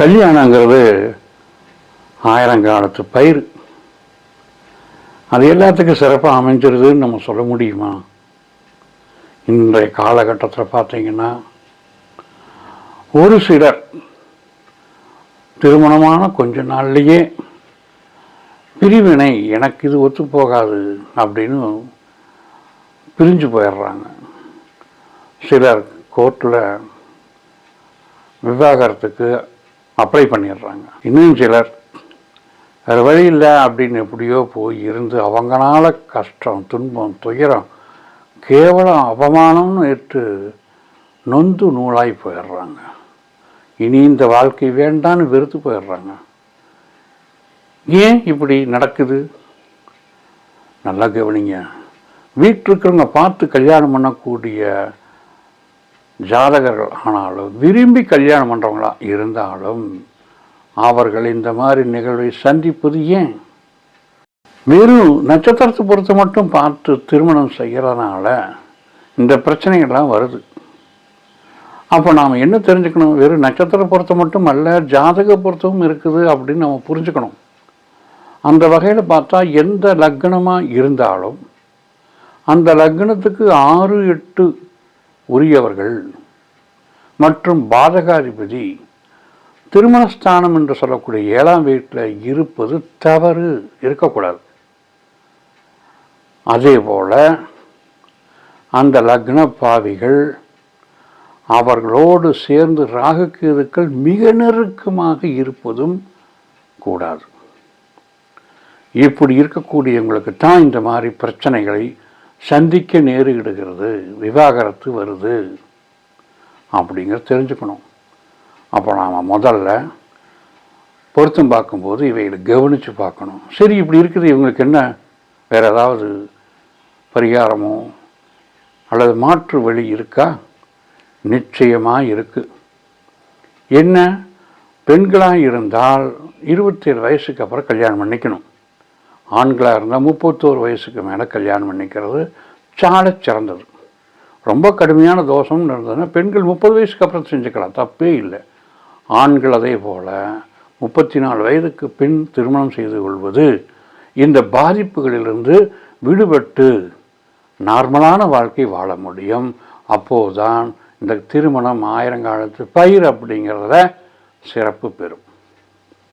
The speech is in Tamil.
கல்யாணங்கிறது ஆயிரங்காலத்து பயிர். அது எல்லாத்துக்கும் சிறப்பாக அமைஞ்சிருதுன்னு நம்ம சொல்ல முடியுமா? இன்றைய காலகட்டத்தில் பார்த்தீங்கன்னா ஒரு சிலர் திருமணமான கொஞ்ச நாள்லேயே பிரிவினை, எனக்கு இது ஒத்து போகாது அப்படின்னு பிரிஞ்சு போயிடுறாங்க. சிலர் கோர்ட்டில் விவாகரத்துக்கு அப்ளை பண்ணிடுறாங்க. இன்னும் சிலர் வேறு வழி இல்லை அப்படின்னு எப்படியோ போய் இருந்து அவங்களால கஷ்டம், துன்பம், துயரம், கேவலம், அவமானம்னு ஏற்று நொந்து நூலாகி போயிடுறாங்க. இனி இந்த வாழ்க்கை வேண்டான்னு வெறுத்து போயிடுறாங்க. ஏன் இப்படி நடக்குது? நல்லா கவனிங்க. வீட்டில் இருக்கிறவங்க பார்த்து கல்யாணம் பண்ணக்கூடிய ஜாதகர்கள் ஆனாலும், விரும்பி கல்யாணம் பண்ணுறவங்களா இருந்தாலும், அவர்கள் இந்த மாதிரி நிகழ்வை சந்திப்பது ஏன்? வெறும் நட்சத்திரத்தை பொறுத்து மட்டும் பார்த்து திருமணம் செய்கிறதுனால இந்த பிரச்சனைகள்லாம் வருது. அப்போ நாம் என்ன தெரிஞ்சுக்கணும்? வெறும் நட்சத்திர பொறுத்த மட்டும் அல்ல, ஜாதக பொறுத்தவும் இருக்குது அப்படின்னு நம்ம புரிஞ்சுக்கணும். அந்த வகையில் பார்த்தா எந்த லக்னமாக இருந்தாலும் அந்த லக்னத்துக்கு 6, 8 உரியவர்கள் மற்றும் பாதகாதிபதி திருமணஸ்தானம் என்று சொல்லக்கூடிய 7ஆம் வீட்டில் இருப்பது தவறு, இருக்கக்கூடாது. அதே போல் அந்த லக்ன பாவிகள் அவர்களோடு சேர்ந்து ராகுகேதுக்கள் மிக நெருக்கமாக இருப்பதும் கூடாது. இப்படி இருக்கக்கூடியவங்களுக்கு தான் இந்த மாதிரி பிரச்சனைகளை சந்திக்க நேரிடுகிறது, விவாகரத்து வருது அப்படிங்கிறத தெரிஞ்சுக்கணும். அப்போ நாம் முதல்ல பொருத்தம் பார்க்கும்போது இவைகளை கவனித்து பார்க்கணும். சரி, இப்படி இருக்குது, இவங்களுக்கு என்ன வேறு ஏதாவது பரிகாரமோ அல்லது மாற்று வழி இருக்கா? நிச்சயமாக இருக்குது. என்ன? பெண்களாக இருந்தால் 27 வயசுக்கு அப்புறம் கல்யாணம் பண்ணிக்கணும். ஆண்களாக இருந்தால் 31 வயசுக்கு மேலே கல்யாணம் பண்ணிக்கிறது சால சிறந்தது. ரொம்ப கடுமையான தோஷம்னு இருந்ததுன்னா பெண்கள் 30 வயசுக்கு அப்புறம் செஞ்சுக்கலாம், தப்பே இல்லை. ஆண்கள் அதே போல் 34 வயதுக்கு பின் திருமணம் செய்து கொள்வது இந்த பாதிப்புகளிலிருந்து விடுபட்டு நார்மலான வாழ்க்கை வாழ முடியும். அப்போதுதான் இந்த திருமணம் ஆயிரங்காலத்து பயிர் அப்படிங்கிறத சிறப்பு பெறும்.